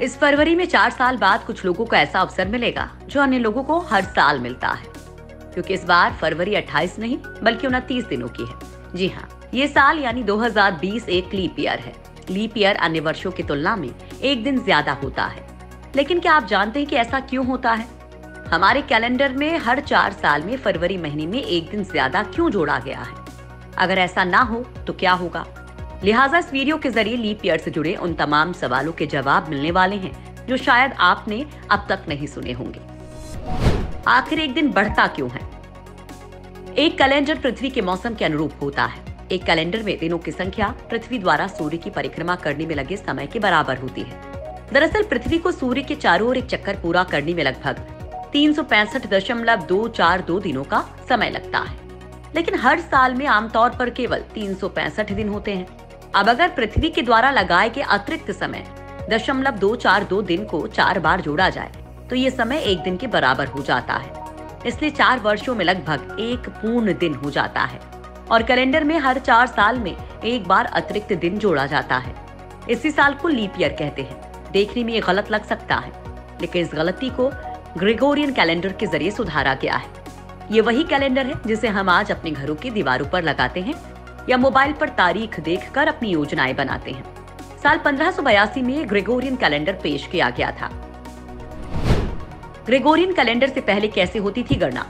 इस फरवरी में 4 साल बाद कुछ लोगों को ऐसा अवसर मिलेगा जो अन्य लोगों को हर साल मिलता है, क्योंकि इस बार फरवरी 28 नहीं बल्कि 29 दिनों की है। जी हाँ, ये साल यानी 2020 एक लीप ईयर है। लीप ईयर अन्य वर्षों की तुलना में एक दिन ज्यादा होता है। लेकिन क्या आप जानते हैं कि ऐसा क्यों होता है? हमारे कैलेंडर में हर 4 साल में फरवरी महीने में एक दिन ज्यादा क्यों जोड़ा गया है? अगर ऐसा ना हो तो क्या होगा? लिहाजा इस वीडियो के जरिए लीप ईयर से जुड़े उन तमाम सवालों के जवाब मिलने वाले हैं जो शायद आपने अब तक नहीं सुने होंगे। आखिर एक दिन बढ़ता क्यों है? एक कैलेंडर पृथ्वी के मौसम के अनुरूप होता है। एक कैलेंडर में दिनों की संख्या पृथ्वी द्वारा सूर्य की परिक्रमा करने में लगे समय के बराबर होती है। दरअसल पृथ्वी को सूर्य के चारों ओर एक चक्कर पूरा करने में लगभग 365.242 दिनों का समय लगता है, लेकिन हर साल में आमतौर पर केवल 365 दिन होते हैं। अब अगर पृथ्वी के द्वारा लगाए गए अतिरिक्त समय 0.242 दिन को 4 बार जोड़ा जाए तो ये समय एक दिन के बराबर हो जाता है। इसलिए 4 वर्षों में लगभग एक पूर्ण दिन हो जाता है और कैलेंडर में हर 4 साल में एक बार अतिरिक्त दिन जोड़ा जाता है। इसी साल को लीप ईयर कहते हैं। देखने में ये गलत लग सकता है, लेकिन इस गलती को ग्रेगोरियन कैलेंडर के जरिए सुधारा गया है। ये वही कैलेंडर है जिसे हम आज अपने घरों की दीवारों पर लगाते हैं या मोबाइल पर तारीख देखकर अपनी योजनाएं बनाते हैं। साल 1582 में ग्रेगोरियन कैलेंडर पेश किया गया था। ग्रेगोरियन कैलेंडर से पहले कैसे होती थी गणना?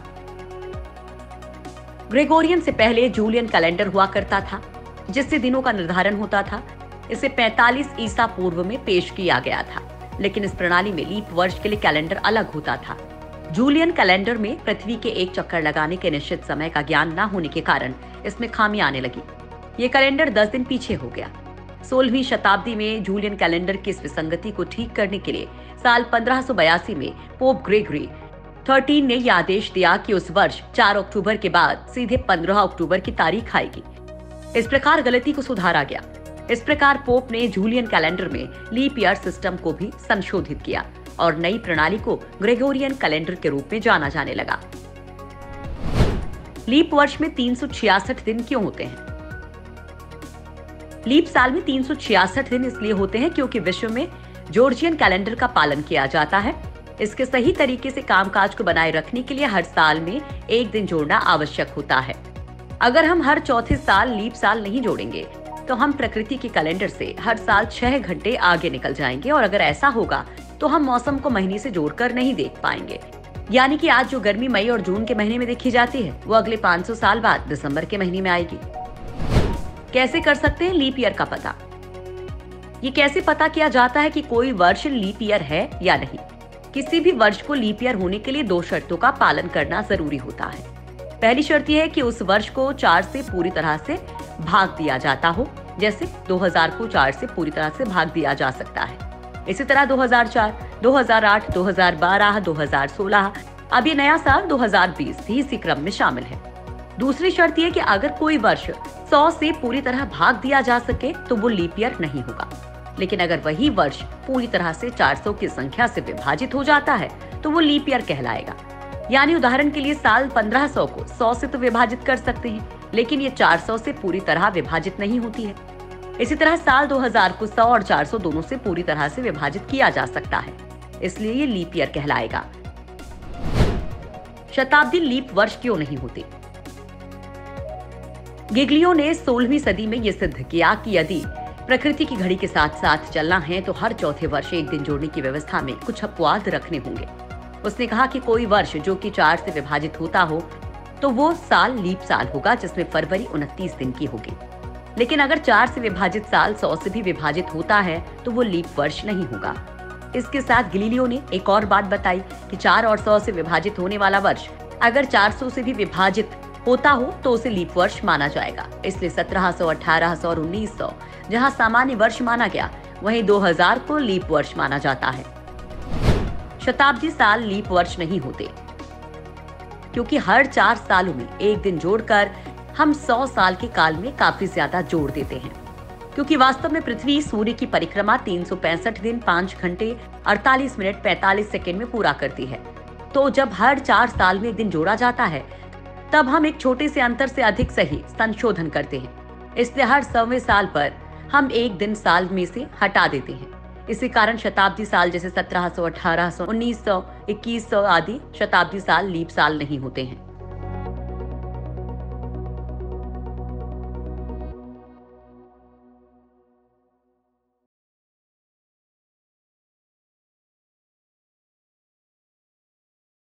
ग्रेगोरियन से पहले जूलियन कैलेंडर हुआ करता था, जिससे दिनों का निर्धारण होता था। इसे 45 ईसा पूर्व में पेश किया गया था, लेकिन इस प्रणाली में लीप वर्ष के लिए कैलेंडर अलग होता था। जूलियन कैलेंडर में पृथ्वी के एक चक्कर लगाने के निश्चित समय का ज्ञान न होने के कारण इसमें खामियां आने लगी। ये कैलेंडर 10 दिन पीछे हो गया। 16वीं शताब्दी में जूलियन कैलेंडर की इस विसंगति को ठीक करने के लिए साल 1582 में पोप ग्रेगरी 13 ने यह आदेश दिया कि उस वर्ष 4 अक्टूबर के बाद सीधे 15 अक्टूबर की तारीख आएगी। इस प्रकार गलती को सुधारा गया। इस प्रकार पोप ने जूलियन कैलेंडर में लीप ईयर सिस्टम को भी संशोधित किया और नई प्रणाली को ग्रेगोरियन कैलेंडर के रूप में जाना जाने लगा। लीप वर्ष में 366 दिन क्यों होते हैं? लीप साल में 366 दिन इसलिए होते हैं क्योंकि विश्व में जॉर्जियन कैलेंडर का पालन किया जाता है। इसके सही तरीके से कामकाज को बनाए रखने के लिए हर साल में एक दिन जोड़ना आवश्यक होता है। अगर हम हर चौथे साल लीप साल नहीं जोड़ेंगे तो हम प्रकृति के कैलेंडर से हर साल 6 घंटे आगे निकल जाएंगे, और अगर ऐसा होगा तो हम मौसम को महीने से जोड़कर नहीं देख पाएंगे। यानी कि आज जो गर्मी मई और जून के महीने में देखी जाती है वो अगले 500 साल बाद दिसंबर के महीने में आएगी। कैसे कर सकते हैं लीप ईयर का पता? ये कैसे पता किया जाता है कि कोई वर्ष लीप ईयर है या नहीं? किसी भी वर्ष को लीप ईयर होने के लिए 2 शर्तों का पालन करना जरूरी होता है। पहली शर्त यह है कि उस वर्ष को 4 से पूरी तरह से भाग दिया जाता हो, जैसे 2000 को 4 से पूरी तरह से भाग दिया जा सकता है। इसी तरह 2004, 2008, 2012, 2016, अब ये नया साल 2020 भी इसी क्रम में शामिल है। दूसरी शर्त यह कि अगर कोई वर्ष 100 से पूरी तरह भाग दिया जा सके तो वो लीप ईयर नहीं होगा, लेकिन अगर वही वर्ष पूरी तरह से 400 की संख्या से विभाजित हो जाता है तो वो लीप ईयर कहलाएगा। यानी उदाहरण के लिए साल 1500 को 100 से तो विभाजित कर सकते हैं, लेकिन ये 400 से पूरी तरह विभाजित नहीं होती है। इसी तरह साल 2000 को 100 और 400 दोनों से पूरी तरह से विभाजित किया जा सकता है, इसलिए ये लीप ईयर कहलाएगा। शताब्दी लीप वर्ष क्यों नहीं होती? गिग्लियो ने 16वीं सदी में यह सिद्ध किया कि यदि प्रकृति की घड़ी के साथ साथ चलना है तो हर चौथे वर्ष एक दिन जोड़ने की व्यवस्था में कुछ अपवाद रखने होंगे। उसने कहा कि कोई वर्ष जो कि 4 से विभाजित होता हो तो वो साल लीप साल होगा, जिसमें फरवरी 29 दिन की होगी। लेकिन अगर 4 से विभाजित साल 100 से भी विभाजित होता है तो वो लीप वर्ष नहीं होगा। इसके साथ गैलीलियो ने एक और बात बताई कि 4 और 100 से विभाजित होने वाला वर्ष अगर 400 से भी विभाजित होता हो तो उसे लीप वर्ष माना जाएगा। इसलिए 1700, 1800 और 1900 जहां सामान्य वर्ष माना गया, वहीं 2000 को लीप वर्ष माना जाता है। शताब्दी साल लीप वर्ष नहीं होते क्योंकि हर 4 सालों में एक दिन जोड़कर हम 100 साल के काल में काफी ज्यादा जोड़ देते हैं, क्योंकि वास्तव में पृथ्वी सूर्य की परिक्रमा 365 दिन 5 घंटे 48 मिनट 45 सेकंड में पूरा करती है। तो जब हर 4 साल में एक दिन जोड़ा जाता है तब हम एक छोटे से अंतर से अधिक सही संशोधन करते हैं। इसलिए हर 100वें साल पर हम एक दिन साल में से हटा देते हैं। इसी कारण शताब्दी साल जैसे 1700, 1800, 1900, 2100 आदि शताब्दी साल लीप साल नहीं होते हैं।